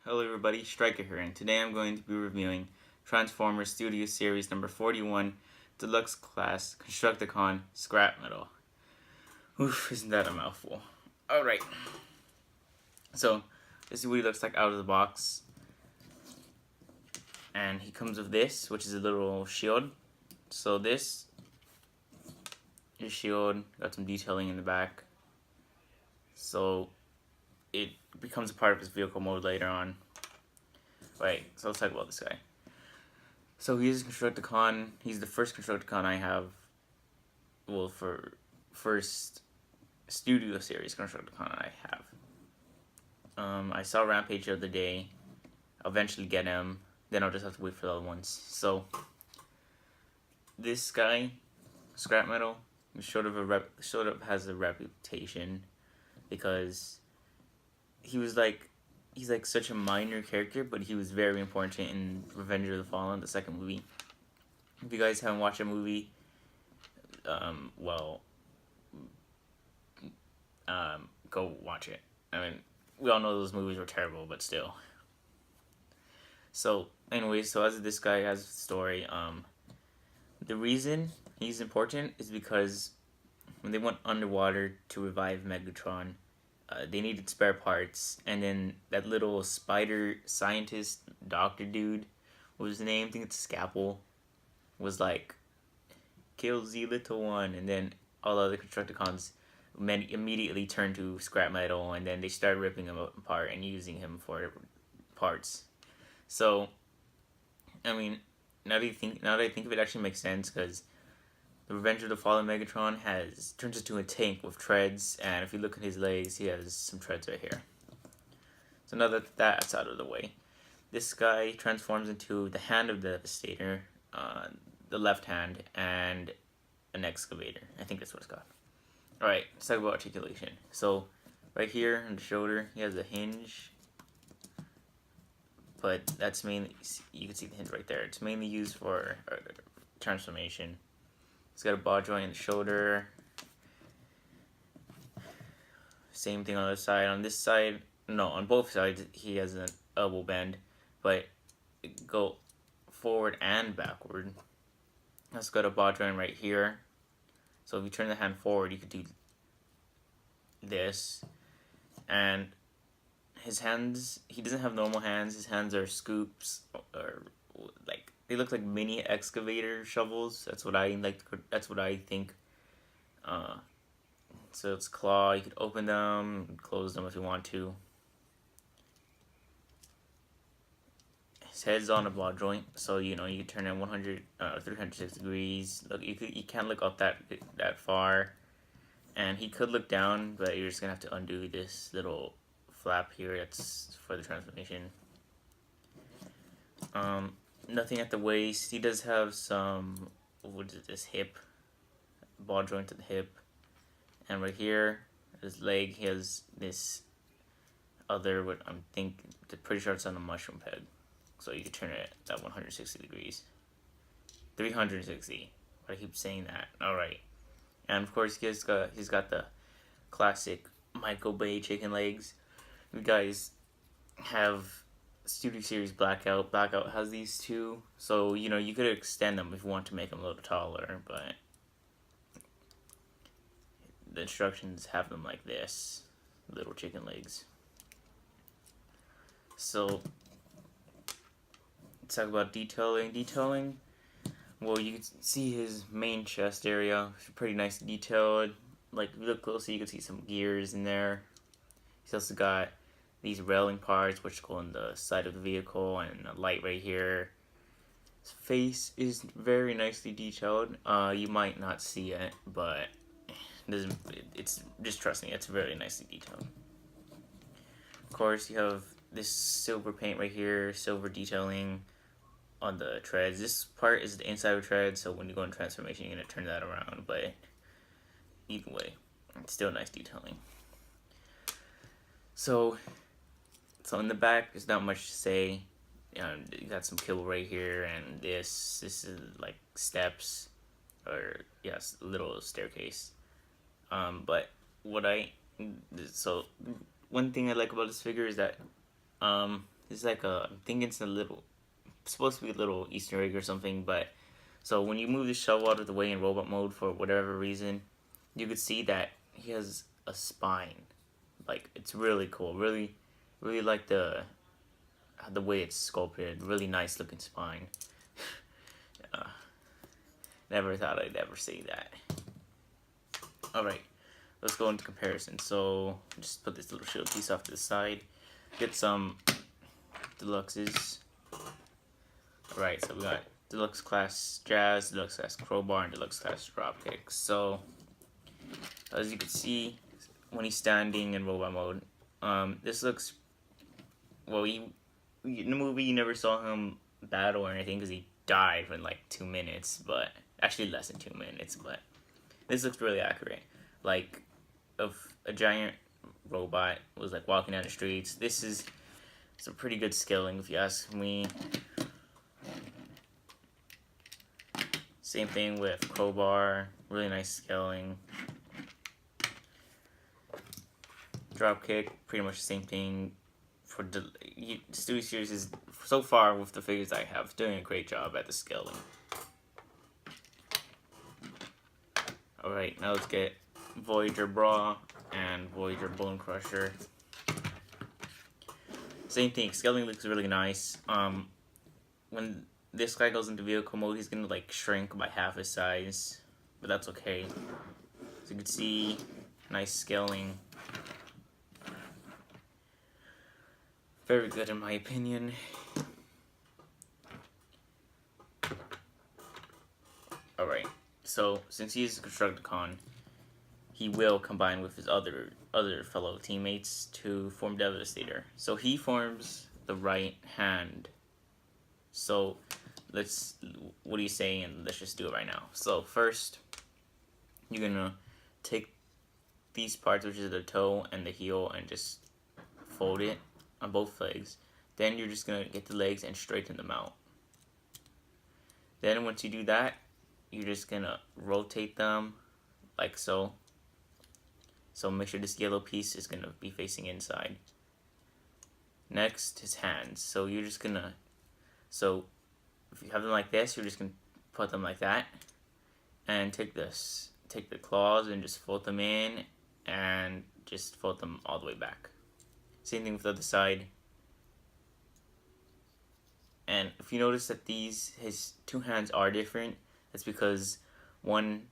Hello everybody, Striker here, and today I'm going to be reviewing Transformers Studio Series number 41 Deluxe Class Constructicon Scrapmetal. Oof, isn't that a mouthful? Alright, so this is what he looks like out of the box. And he comes with this, which is a little shield. So this is shield, got some detailing in the back. So it becomes a part of his vehicle mode later on. Right, so let's talk about this guy. So he's a Constructicon. He's the first Constructicon I have. Well, for first Studio Series Constructicon I have. I saw Rampage the other day. I'll eventually get him. Then I'll just have to wait for the other ones. So this guy, Scrapmetal, sort of has a reputation because he's like such a minor character, but he was very important in Revenge of the Fallen, the second movie. If you guys haven't watched a movie, go watch it. I mean, we all know those movies were terrible, but still. So, anyways, so as this guy has a story, the reason he's important is because when they went underwater to revive Megatron, they needed spare parts, and then that little spider scientist doctor dude, what was his name? I think it's Scalpel, was like, kill Z little one, and then all the other Constructicons immediately turned to scrap metal, and then they started ripping him apart and using him for parts. So, I mean, now that I think of it, actually makes sense because the Revenge of the Fallen Megatron turns into a tank with treads, and if you look at his legs, he has some treads right here. So now that that's out of the way, this guy transforms into the hand of the Devastator, the left hand, and an excavator. I think that's what it's called. Alright, let's talk about articulation. So, right here on the shoulder, he has a hinge, but that's mainly, you can see the hinge right there. It's mainly used for transformation. He's got a ball joint in the shoulder. Same thing on the other side. On this side, no, on both sides, he has an elbow bend, but go forward and backward. It's got a ball joint right here. So if you turn the hand forward, you could do this. And his hands, he doesn't have normal hands. His hands are scoops, or like, they look like mini excavator shovels. That's what I like. That's what I think. So it's claw. You could open them, close them if you want to. His head's on a ball joint, so you know you can turn it 360 degrees. Look, you can't look up that far, and he could look down, but you're just gonna have to undo this little flap here. That's for the transformation. Nothing at the waist. He does have some, what is this, hip, ball joint to the hip, and right here, his leg, he has this other, what I'm pretty sure it's on a mushroom peg. So you can turn it at 160 degrees. 360. I keep saying that. Alright. And of course he's got the classic Michael Bay chicken legs. You guys have Studio Series Blackout. Blackout has these two. So, you know, you could extend them if you want to make them a little taller, but the instructions have them like this. Little chicken legs. So, let's talk about detailing. Well, you can see his main chest area. It's pretty nice detailed. Like, if you look closely, you can see some gears in there. He's also got these railing parts, which go on the side of the vehicle, and a light right here. His face is very nicely detailed. You might not see it, but it's just trust me, it's very nicely detailed. Of course, you have this silver paint right here, silver detailing on the treads. This part is the inside of the tread, so when you go in transformation, you're gonna turn that around. But either way, it's still nice detailing. So in the back, there's not much to say. You got some kibble right here, and this is like steps, or yes, a little staircase. But one thing I like about this figure is that It's like I'm thinking it's supposed to be a little Easter egg or something. But so when you move the shovel out of the way in robot mode for whatever reason, you could see that he has a spine. Like, it's really cool. Really, really like the way it's sculpted. Really nice looking spine. uh, Never thought I'd ever see that. Alright, let's go into comparison. So, just put this little shield piece off to the side. Get some Deluxes. Alright, so we got Deluxe Class Jazz, Deluxe Class Crowbar, and Deluxe Class Dropkick. So, as you can see, when he's standing in robot mode, this looks, well, in the movie you never saw him battle or anything because he died in like 2 minutes, but actually less than 2 minutes. But this looks really accurate. Like, if a giant robot was like walking down the streets, this is some pretty good scaling if you ask me. Same thing with Crowbar, really nice scaling. Dropkick, pretty much the same thing. For the Studio Series is, so far with the figures I have, doing a great job at the scaling. Alright, now let's get Voyager Bra and Voyager Bone Crusher. Same thing, scaling looks really nice. When this guy goes into vehicle mode, he's gonna like shrink by half his size, but that's okay. So you can see, nice scaling. Very good in my opinion. Alright, so since he's a Constructicon, he will combine with his other fellow teammates to form Devastator. So he forms the right hand. So what do you say? And let's just do it right now. So first, you're gonna take these parts, which is the toe and the heel, and just fold it on both legs. Then you're just gonna get the legs and straighten them out. Then once you do that, you're just gonna rotate them like so. So make sure this yellow piece is gonna be facing inside. Next, his hands. So you're just gonna, so if you have them like this, you're just gonna put them like that, and take the claws and just fold them in, and just fold them all the way back. Same thing with the other side. And if you notice that his two hands are different, that's because one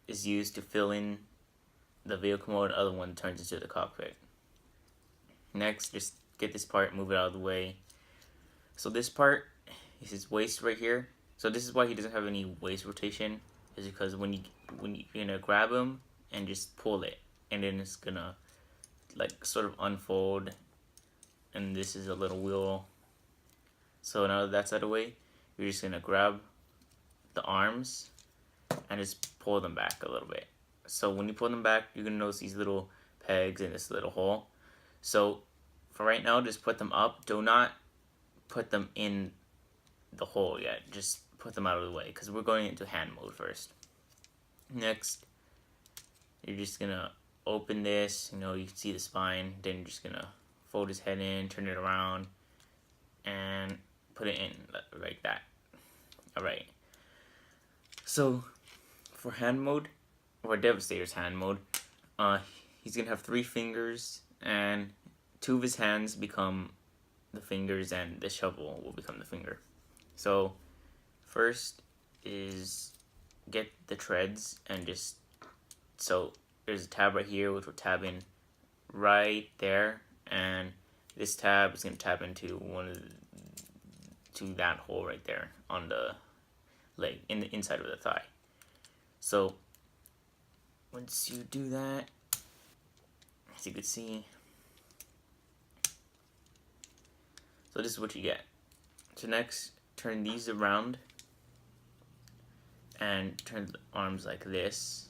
is used to fill in the vehicle mode, the other one turns into the cockpit. Next, just get this part, move it out of the way. So this part is his waist right here. So this is why he doesn't have any waist rotation, is because when you're gonna grab him and just pull it, and then it's gonna like sort of unfold, and this is a little wheel. So now that that's out of the way, you're just gonna grab the arms and just pull them back a little bit. So when you pull them back, you're gonna notice these little pegs in this little hole. So for right now, just put them up. Do not put them in the hole yet. Just put them out of the way, because we're going into hand mode first. Next, you're just gonna open this. You know, you can see the spine. Then you're just gonna fold his head in, turn it around, and put it in like that. Alright. So for hand mode, or Devastator's hand mode, he's gonna have 3 fingers, and 2 of his hands become the fingers, and the shovel will become the finger. So first is get the treads, and just, so there's a tab right here which will tab in right there, and this tab is going to tab into to that hole right there on the leg, in the inside of the thigh. So once you do that, as you can see, so this is what you get. So next, turn these around and turn the arms like this.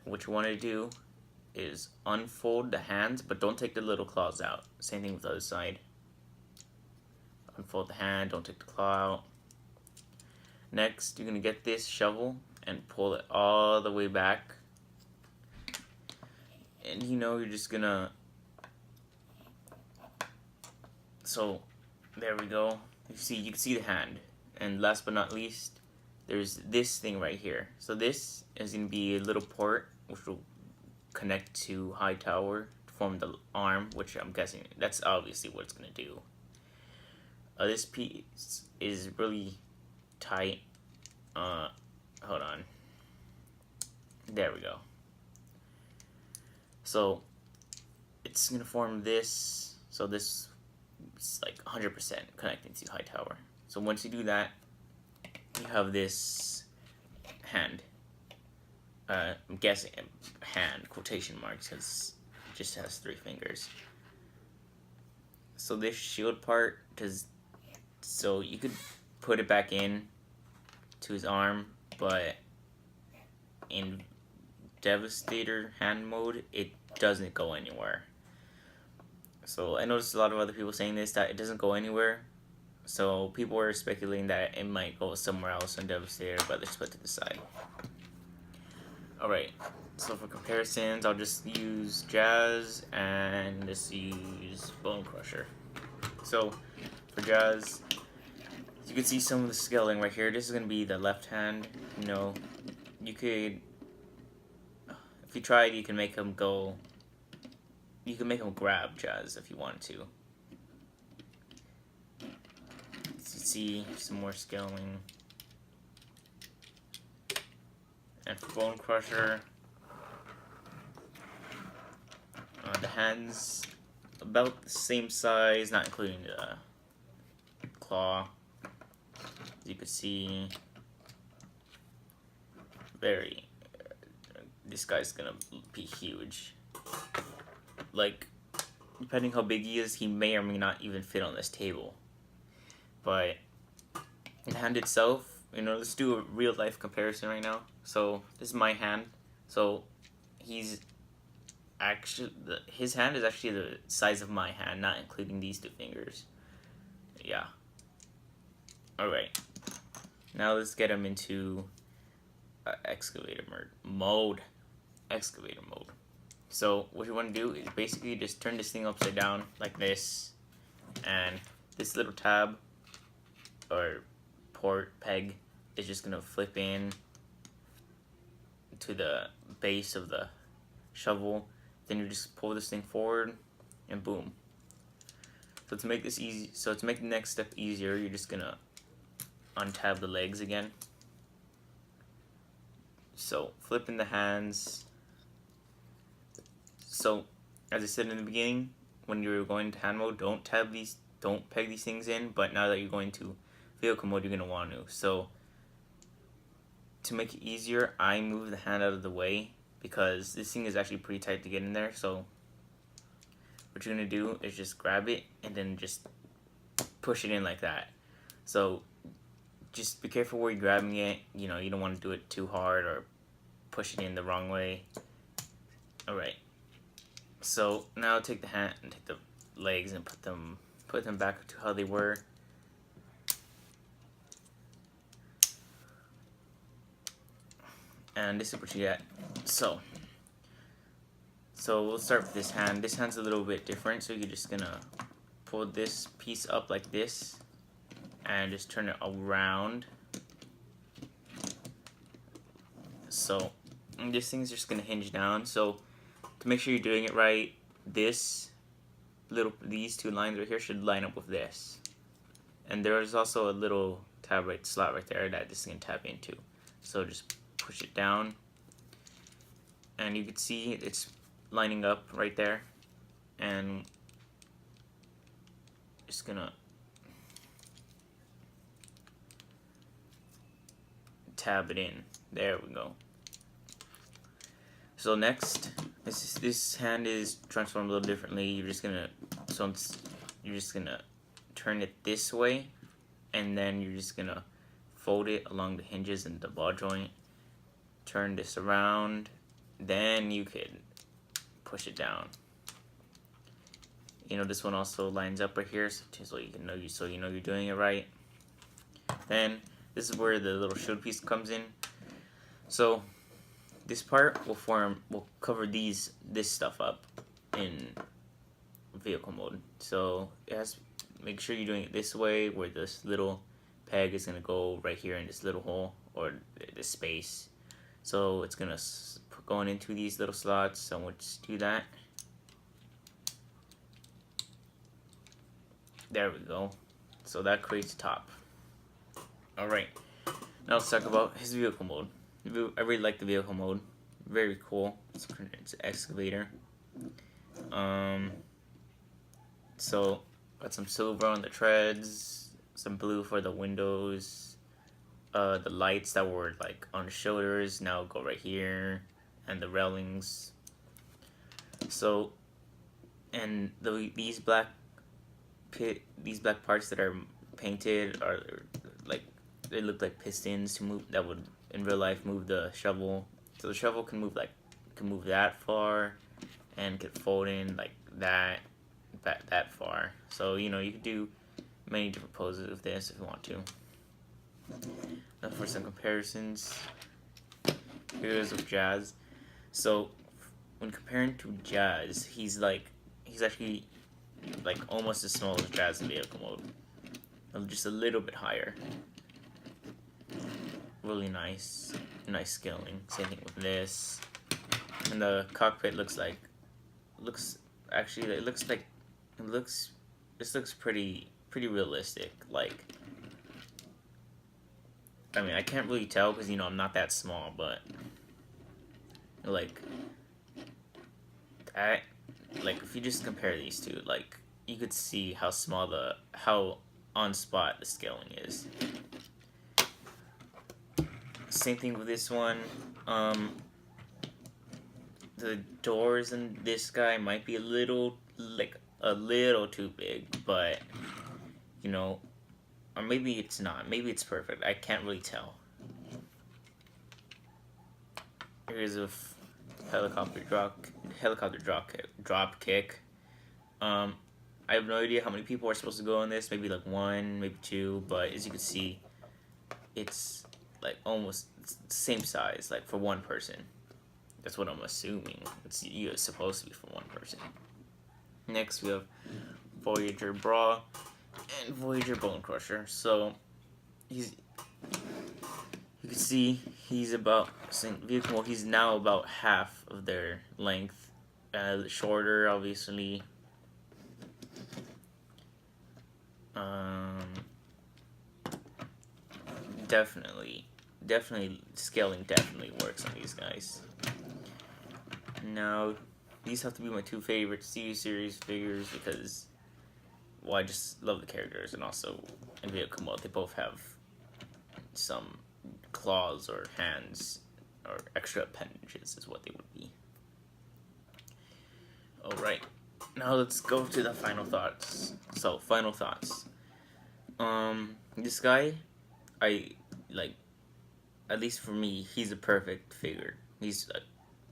What you want to do is unfold the hands, but don't take the little claws out. Same thing with the other side. Unfold the hand, don't take the claw out. Next, you're going to get this shovel and pull it all the way back. And you know, you're just going to So there we go. You can see the hand. And last but not least, there's this thing right here. So this is going to be a little port which will connect to high tower to form the arm, which I'm guessing that's obviously what it's going to do. This piece is really tight. Hold on. There we go. So it's going to form this. So this is like 100% connecting to high tower. So once you do that, you have this hand. I'm guessing hand, quotation marks, because it just has 3 fingers. So this shield part, so you could put it back in to his arm, but in Devastator hand mode, it doesn't go anywhere. So I noticed a lot of other people saying this, that it doesn't go anywhere. So people were speculating that it might go somewhere else on Devastator, but let's put it to the side. Alright, so for comparisons, I'll just use Jazz and just use Bone Crusher. So for Jazz, you can see some of the scaling right here. This is going to be the left hand. You know, you could, if you tried, you can make him go, you can make him grab Jazz if you want to. You see some more scaling. And for Bone Crusher, the hand's about the same size, not including the claw. As you can see, this guy's gonna be huge. Like, depending how big he is, he may or may not even fit on this table. But the hand itself, you know, let's do a real life comparison right now. So this is my hand. So his hand is actually the size of my hand, not including these 2 fingers. Yeah. Alright. Now let's get him into excavator mode. Excavator mode. So what you want to do is basically just turn this thing upside down like this, and this little tab or port peg is just gonna flip in to the base of the shovel. Then you just pull this thing forward and boom. So to make this easy, so to make the next step easier, you're just gonna untab the legs again. So flipping the hands. So as I said in the beginning, when you're going to hand mode, don't peg these things in, but now that you're going to vehicle mode, you're gonna want to. So to make it easier, I move the hand out of the way because this thing is actually pretty tight to get in there. So what you're gonna do is just grab it and then just push it in like that. So just be careful where you're grabbing it. You know, you don't want to do it too hard or push it in the wrong way. Alright. So now take the hand and take the legs and put them back to how they were. And this is what you get. So we'll start with this hand. This hand's a little bit different, so you're just gonna pull this piece up like this and just turn it around. So this thing's just gonna hinge down. So to make sure you're doing it right, these 2 lines right here should line up with this. And there's also a little slot right there that this can tap into. So just push it down, and you can see it's lining up right there. And just gonna tab it in. There we go. So next, this hand is transformed a little differently. You're just gonna turn it this way, and then you're just gonna fold it along the hinges and the ball joint. Turn this around, then you can push it down. You know, this one also lines up right here, so you know you're doing it right. Then this is where the little shield piece comes in. So this part will cover this stuff up in vehicle mode. So it has make sure you're doing it this way, where this little peg is gonna go right here in this little hole or this space. So it's gonna going into these little slots. So we'll just do that. There we go. So that creates a top. All right. Now let's talk about his vehicle mode. I really like the vehicle mode. Very cool. It's an excavator. So got some silver on the treads, some blue for the windows. The lights that were like on the shoulders now go right here, and the railings. So, and these black parts that are painted are like, they look like pistons to move, that would in real life move the shovel. So the shovel can move that far, and can fold in like that far. So you can do many different poses of this if you want to. Now for some comparisons, here's of Jazz. So when comparing to Jazz, he's actually like almost as small as Jazz in vehicle mode, just a little bit higher. Really nice scaling. Same thing with this. And the cockpit looks pretty realistic. Like, I mean, I can't really tell because I'm not that small, but like that, like if you just compare these two, like you could see how on spot the scaling is. Same thing with this one. The doors in this guy might be a little too big, but or maybe it's not. Maybe it's perfect. I can't really tell. Here's a helicopter drop kick. I have no idea how many people are supposed to go on this. Maybe like 1, maybe 2. But as you can see, it's like almost the same size, like for one person. That's what I'm assuming. It's supposed to be for one person. Next we have Voyager Bra and Voyager Bone Crusher. So you can see he's now about half of their length, shorter obviously. Definitely scaling definitely works on these guys. Now, these have to be my 2 favorite Studio Series figures because, well, I just love the characters, and also in vehicle mode they both have some claws or hands or extra appendages is what they would be. Alright, now let's go to the final thoughts. So, final thoughts. This guy, at least for me, he's a perfect figure. He's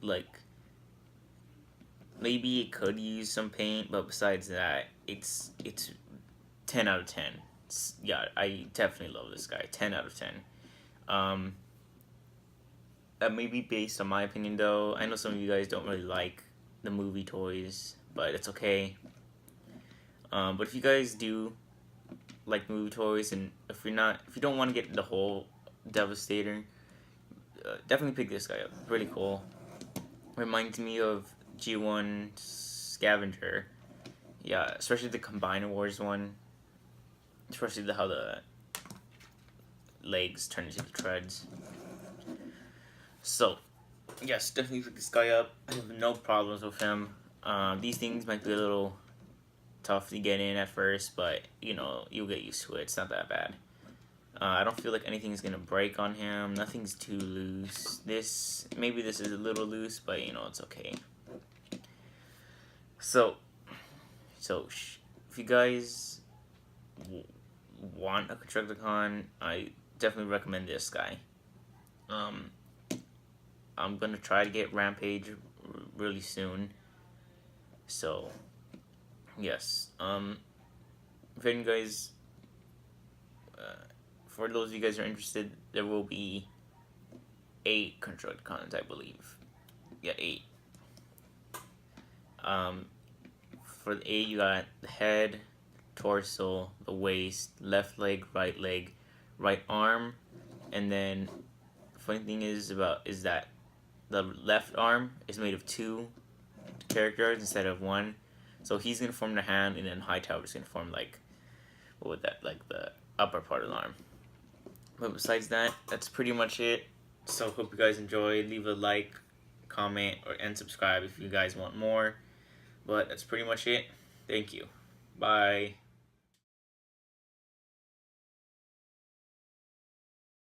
like maybe it could use some paint, but besides that, it's 10 out of 10. Yeah, I definitely love this guy. 10 out of 10. That may be based on my opinion, though. I know some of you guys don't really like the movie toys, but it's okay. But if you guys do like movie toys, and if you don't want to get the whole Devastator, definitely pick this guy up. Really cool. Reminds me of G1 Scavenger. Yeah, especially the Combine Wars one. Especially how the legs turn into the treads. So, yes, definitely pick this guy up. I have no problems with him. These things might be a little tough to get in at first, but you'll get used to it. It's not that bad. I don't feel like anything's gonna break on him. Nothing's too loose. Maybe this is a little loose, but it's okay. So if you guys want a Constructicon, I definitely recommend this guy. I'm gonna try to get Rampage really soon. So yes. If you guys, for those of you guys who are interested, there will be 8 Constructicons, I believe. Yeah, 8. For the 8, you got the head, torso, the waist, left leg, right arm, and then the funny thing is that the left arm is made of 2 characters instead of 1. So he's gonna form the hand, and then Hightower is gonna form like what would that like the upper part of the arm. But besides that, that's pretty much it. So hope you guys enjoyed. Leave a like, comment, and subscribe if you guys want more. But that's pretty much it. Thank you. Bye.